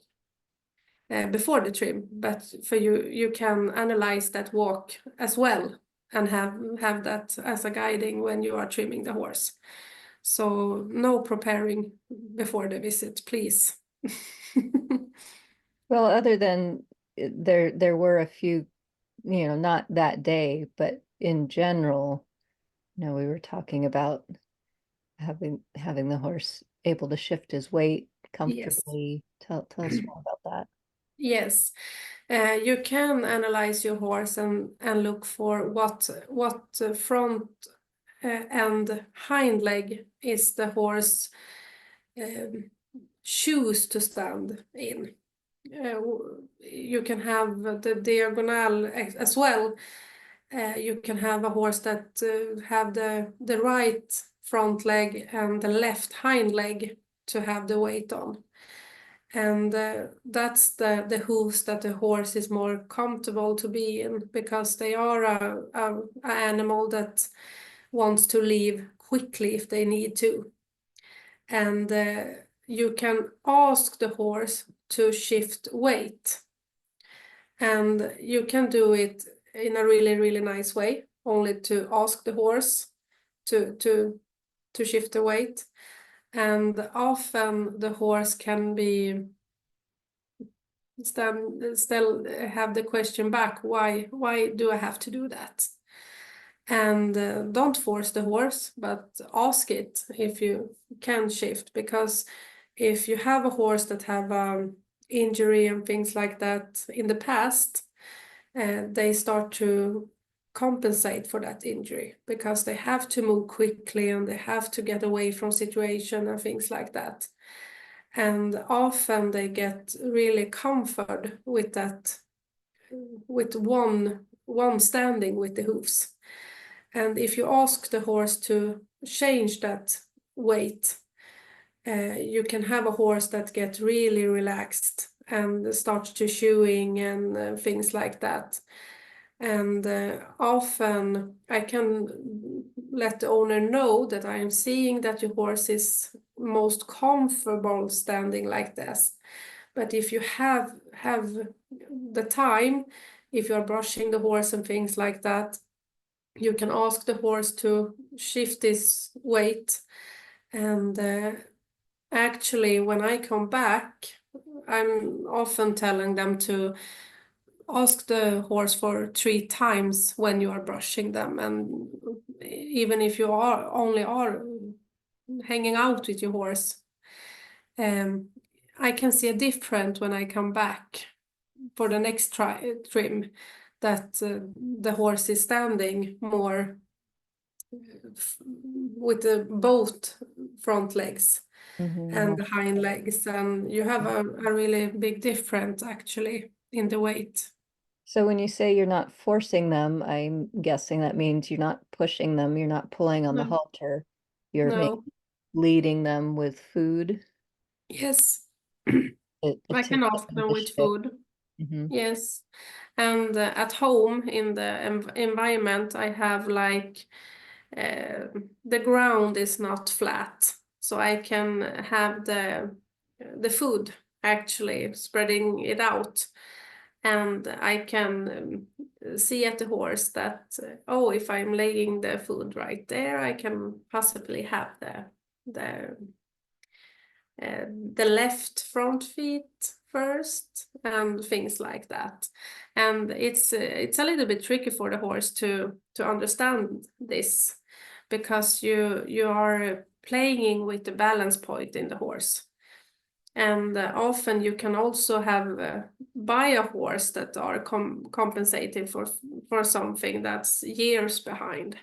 Speaker 2: before the trim, but for you can analyze that walk as well and have that as a guiding when you are trimming the horse. So no preparing before the visit, please.
Speaker 1: Well, other than there were a few, not that day, but in general, we were talking about having the horse able to shift his weight
Speaker 2: Yes.
Speaker 1: comfortably. Tell us more about that.
Speaker 2: Yes. You can analyze your horse and look for what front and hind leg is the horse choose to stand in. You can have the diagonal as well. You can have a horse that have the right front leg and the left hind leg to have the weight on. And that's the hooves that the horse is more comfortable to be in, because they are a animal that wants to leave quickly if they need to. And you can ask the horse to shift weight. And you can do it in a really, really nice way, only to ask the horse to shift the weight. And often the horse can be still have the question back, why do I have to do that? And don't force the horse, but ask it if you can shift, because if you have a horse that have injury and things like that in the past, they start to compensate for that injury, because they have to move quickly and they have to get away from situation and things like that. And often they get really comfort with that, with one standing with the hooves. And if you ask the horse to change that weight, you can have a horse that gets really relaxed and starts to chewing and things like that. And often I can let the owner know that I am seeing that your horse is most comfortable standing like this. But if you have the time, if you're brushing the horse and things like that, you can ask the horse to shift his weight. And actually, when I come back, I'm often telling them to ask the horse for 3 times when you are brushing them. And even if you are hanging out with your horse, I can see a difference when I come back for the next trim, that the horse is standing more with both front legs and the hind legs, and you have a really big difference actually in the weight.
Speaker 1: So when you say you're not forcing them, I'm guessing that means you're not pushing them, you're not pulling on the
Speaker 2: No.
Speaker 1: halter, you're maybe
Speaker 2: No.
Speaker 1: leading them with food.
Speaker 2: Yes.
Speaker 1: To
Speaker 2: I can
Speaker 1: get
Speaker 2: ask
Speaker 1: them
Speaker 2: them
Speaker 1: to
Speaker 2: with
Speaker 1: shift.
Speaker 2: food.
Speaker 1: Mhm.
Speaker 2: Yes. And at home in the environment, I have like the ground is not flat, so I can have the food actually spreading it out, and I can see at the horse that oh, if I'm laying the food right there, I can possibly have the the left front feet first and things like that. And it's a little bit tricky for the horse to understand this, because you are playing with the balance point in the horse. And often you can also have buy a horse that are compensating for something that's years behind,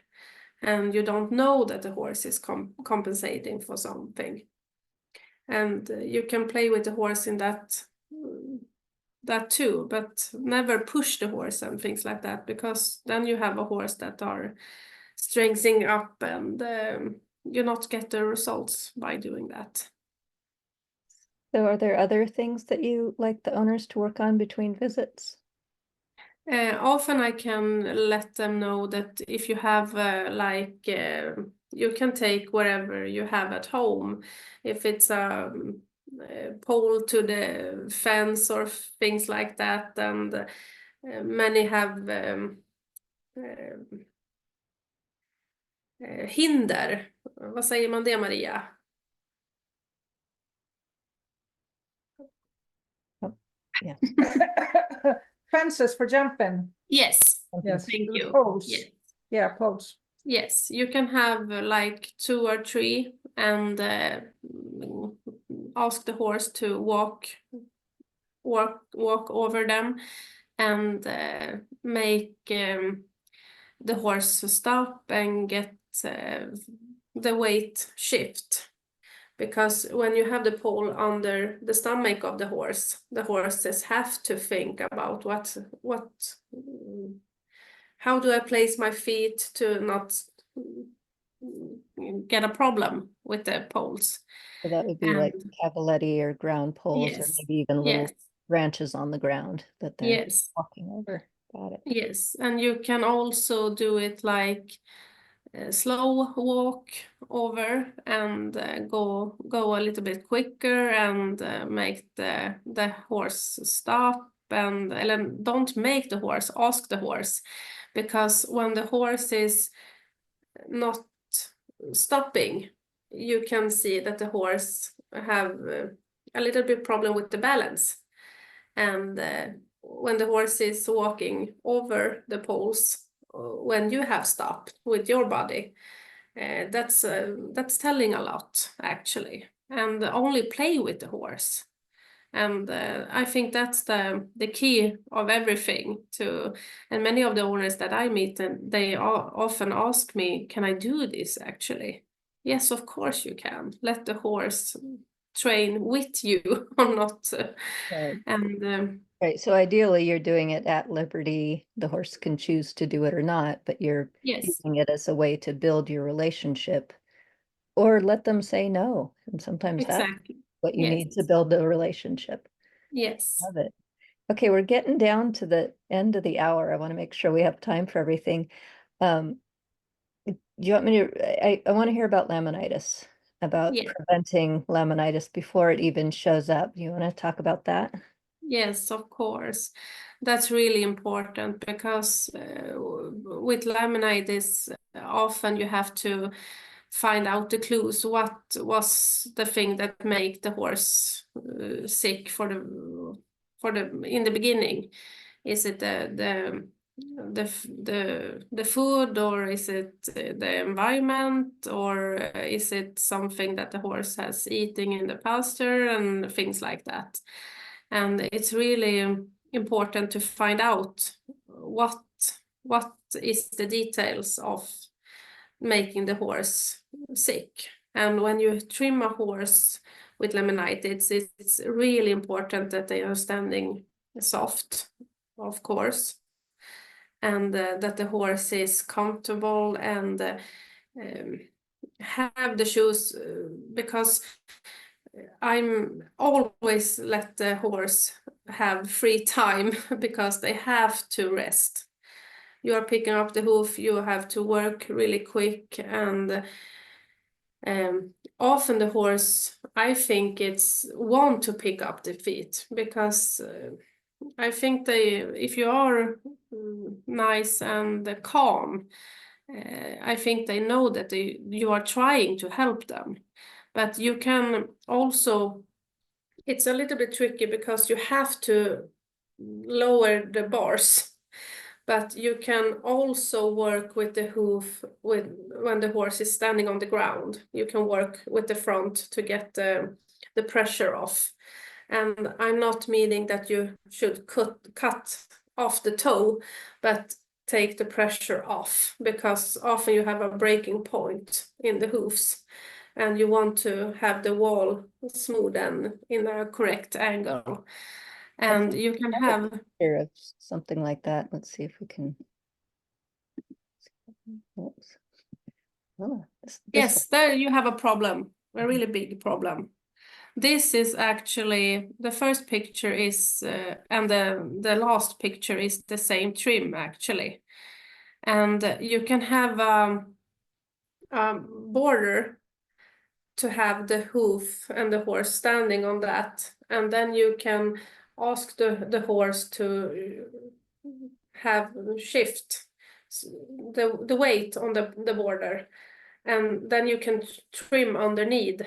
Speaker 2: and you don't know that the horse is compensating for something. And you can play with the horse in that too, but never push the horse and things like that, because then you have a horse that are strengthening up, and you not get the results by doing that.
Speaker 1: So are there other things that you like the owners to work on between visits?
Speaker 2: Often I can let them know that if you have you can take wherever you have at home, if it's a pole to the fence or things like that, and many have hinder. Vad säger man det, Maria?
Speaker 1: Yeah.
Speaker 3: Fences for jumping.
Speaker 2: Yes,
Speaker 3: Yes.
Speaker 2: thank you.
Speaker 3: Poles.
Speaker 2: Yes.
Speaker 3: Yeah, poles.
Speaker 2: Yes, you can have like 2 or 3 and ask the horse to walk over them and make the horse stop and get the weight shift. Because when you have the pole under the stomach of the horses have to think about how do I place my feet to not get a problem with the poles.
Speaker 1: So that would be like
Speaker 2: And
Speaker 1: cavaletti or ground poles, or
Speaker 2: yes,
Speaker 1: maybe even little
Speaker 2: yes,
Speaker 1: branches on the ground that they're
Speaker 2: yes,
Speaker 1: walking over. Got it.
Speaker 2: yes. And you can also do it like a slow walk over and go a little bit quicker and make the horse stop and don't make the horse, ask the horse, because when the horse is not stopping, you can see that the horse have a little bit problem with the balance. And when the horse is walking over the poles, when you have stopped with your body, that's telling a lot actually. And only play with the horse. And I think that's the key of everything to, and many of the owners that I meet, and they often ask me, can I do this actually? Yes, of course you can. Let the horse train with you or not.
Speaker 1: Right.
Speaker 2: And
Speaker 1: Right. So ideally, you're doing it at liberty. The horse can choose to do it or not, but you're
Speaker 2: yes,
Speaker 1: using it as a way to build your relationship, or let them say no. And sometimes that's
Speaker 2: exactly.
Speaker 1: what you
Speaker 2: Yes,
Speaker 1: need to build a relationship.
Speaker 2: yes,
Speaker 1: Love it. Okay, we're getting down to the end of the hour. I want to make sure we have time for everything. Do you want me to, I want to hear about laminitis, about
Speaker 2: yes.
Speaker 1: preventing laminitis before it even shows up. Do you want to talk about that?
Speaker 2: Yes, of course. That's really important because with laminitis, often you have to find out the clues. What was the thing that made the horse sick in the beginning? Is it the food, or is it the environment, or is it something that the horse has eating in the pasture and things like that? And it's really important to find out what is the details of making the horse sick. And when you trim a horse with laminitis, it's really important that they are standing soft, of course, and that the horse is comfortable and have the shoes, because I'm always let the horse have free time because they have to rest. You are picking up the hoof, you have to work really quick, and often the horse, I think it's want to pick up the feet because I think if you are nice and calm, I think they know that you are trying to help them. But you can also, it's a little bit tricky because you have to lower the bars, but you can also work with the hoof when the horse is standing on the ground. You can work with the front to get the pressure off. And I'm not meaning that you should cut off the toe, but take the pressure off, because often you have a breaking point in the hoofs and you want to have the wall smooth and in a correct angle. And you can have
Speaker 1: Picture of something like that. Let's see if we can. Oops. Oh,
Speaker 2: yes, there you have a problem, a really big problem. This is actually, the first picture is, and the last picture is the same trim actually. And you can have a border to have the hoof and the horse standing on that. And then you can ask the horse to have shift the weight on the border. And then you can trim underneath.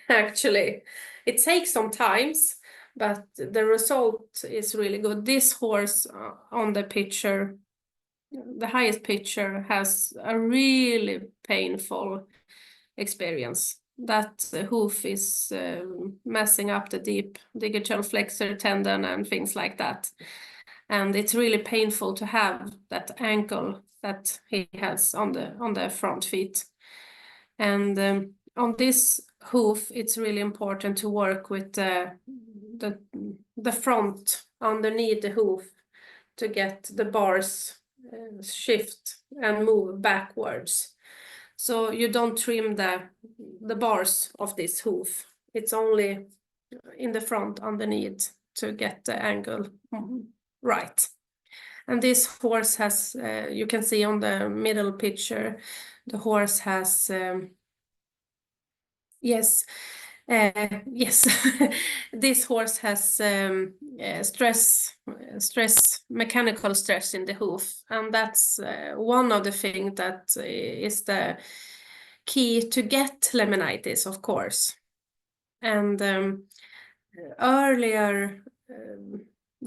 Speaker 2: Actually, it takes some times, but the result is really good. This horse on the picture, the highest picture, has a really painful experience. That hoof is messing up the deep digital flexor tendon and things like that. And it's really painful to have that ankle that he has on the front feet. And on this hoof, it's really important to work with the front underneath the hoof to get the bars shift and move backwards. So you don't trim the bars of this hoof. It's only in the front underneath to get the angle right. And this horse has, you can see on the middle picture, the horse has, yes, this horse has mechanical stress in the hoof, and that's one of the things that is the key to get laminitis, of course. And earlier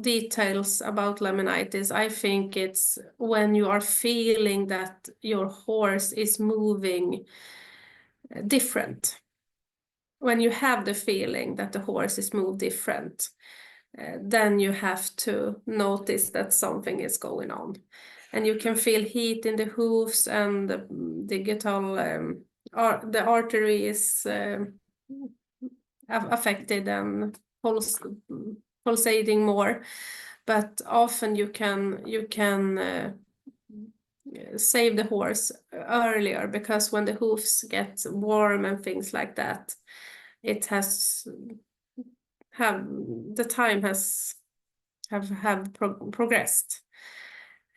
Speaker 2: details about laminitis, I think it's when you are feeling that your horse is moving different. When you have the feeling that the horse is moved different, then you have to notice that something is going on. And you can feel heat in the hooves, and the digital, the artery is affected and pulsating more. But often you can save the horse earlier, because when the hoofs get warm and things like that, it has the time has progressed.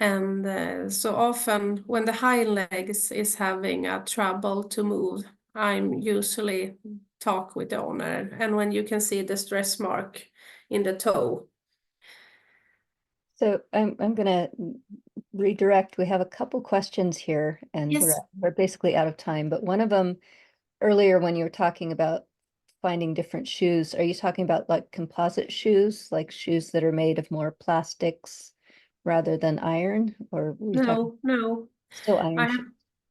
Speaker 2: And so often when the hind legs is having a trouble to move, I'm usually talk with the owner, and when you can see the stress mark in the toe.
Speaker 1: So I'm gonna redirect. We have a couple questions here, and
Speaker 2: Yes.
Speaker 1: we're basically out of time. But one of them, earlier when you were talking about finding different shoes, are you talking about like composite shoes, like shoes that are made of more plastics rather than iron, or were you talking
Speaker 2: No.
Speaker 1: still iron shoes?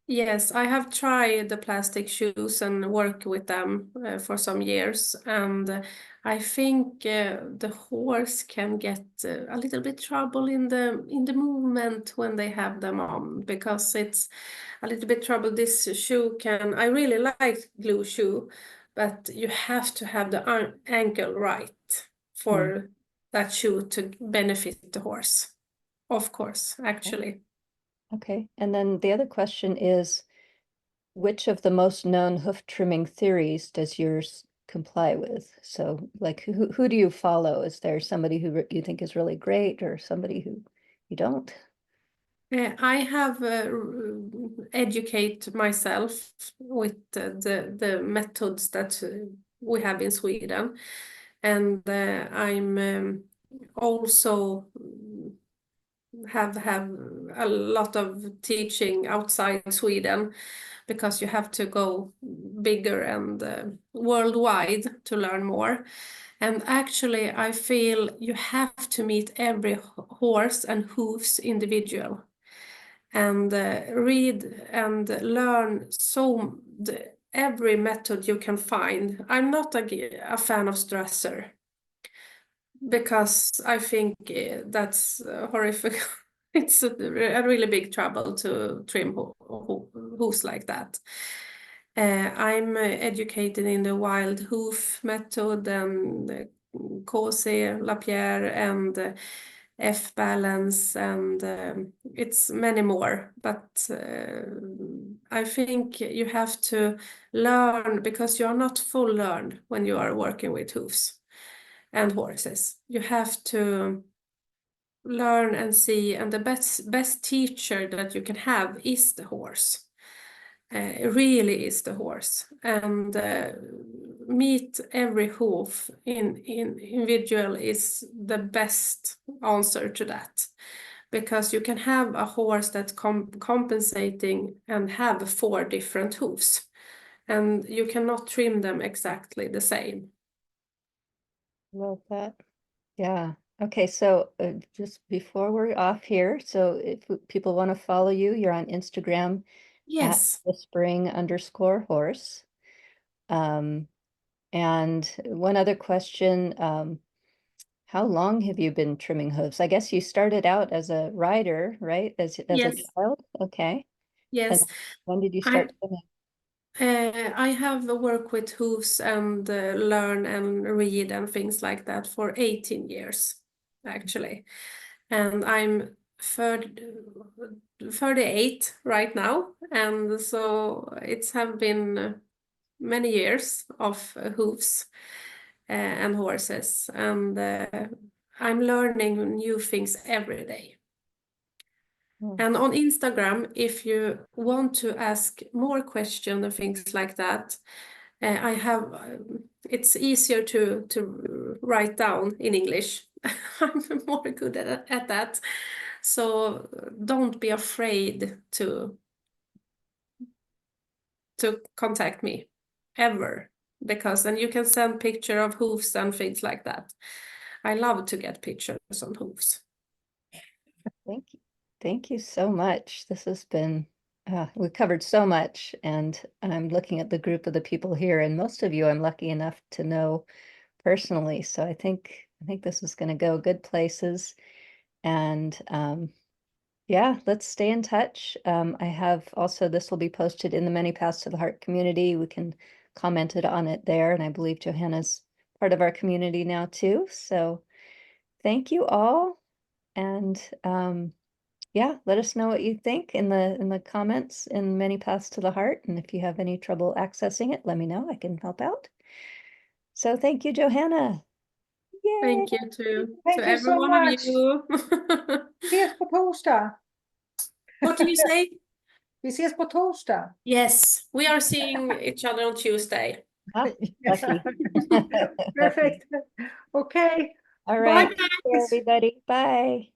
Speaker 2: Yes, I have tried the plastic shoes and worked with them for some years, and I think the horse can get a little bit trouble in the movement when they have them on, because it's a little bit trouble. This shoe I really like glue shoe, but you have to have the ankle right for that shoe to benefit the horse, of course, actually.
Speaker 1: Okay, and then the other question is, which of the most known hoof trimming theories does yours comply with? So like who do you follow? Is there somebody who you think is really great, or somebody who you don't?
Speaker 2: I have educated myself with the methods that we have in Sweden, and I'm also have a lot of teaching outside Sweden, because you have to go bigger and worldwide to learn more. And actually, I feel you have to meet every horse and hooves individual, and read and learn every method you can find. I'm not a fan of stressor, because I think that's horrific. It's a really big trouble to trim hooves like that. I'm educated in the wild hoof method, and Cosé, Lapierre, and F-balance, and it's many more. But I think you have to learn, because you're not full learned when you are working with hooves and horses. You have to learn and see, and the best teacher that you can have is the horse. It really is the horse, and meet every hoof in individual is the best answer to that, because you can have a horse that's compensating and have 4 different hoofs, and you cannot trim them exactly the same.
Speaker 1: Love that. Yeah. Okay, so just before we're off here, so if people want to follow you, you're on Instagram at
Speaker 2: Yes.
Speaker 1: whispering_horse. And one other question, how long have you been trimming hooves? I guess you started out as a rider, right? As a
Speaker 2: Yes.
Speaker 1: child? Okay. And
Speaker 2: Yes.
Speaker 1: when did you
Speaker 2: I
Speaker 1: start trimming?
Speaker 2: I have worked with hooves and learn and read and things like that for 18 years, actually. And I'm 38 right now. And so it's have been many years of hooves and horses. And I'm learning new things every day.
Speaker 1: Oh,
Speaker 2: And on Instagram, if you want to ask more questions and things like that, I have it's easier to write down in English. I'm more good at that. So don't be afraid to contact me ever, because then you can send picture of hooves and things like that. I love to get pictures on hooves.
Speaker 1: thank you. Thank you so much. This has been, we covered so much, and I'm looking at the group of the people here, and most of you I'm lucky enough to know personally. So I think this is going to go good places. And yeah, let's stay in touch. I have also, this will be posted in the Many Paths to the Heart community. We can comment on it there. And I believe Johanna's part of our community now too. So thank you all. And yeah, let us know what you think in the comments in Many Paths to the Heart. And if you have any trouble accessing it, let me know. I can help out. So thank you, Johanna. Yay!
Speaker 2: Thank you to
Speaker 3: Thank you
Speaker 2: every
Speaker 3: so
Speaker 2: one
Speaker 3: much.
Speaker 2: of you.
Speaker 3: Vi ses på torsdag.
Speaker 2: What do you say?
Speaker 3: Vi ses på torsdag.
Speaker 2: Yes, we are seeing each other on Tuesday.
Speaker 1: Ah, lucky.
Speaker 3: Perfect. Okay.
Speaker 1: All
Speaker 3: Bye,
Speaker 1: right. Take care,
Speaker 3: guys.
Speaker 1: everybody. Bye.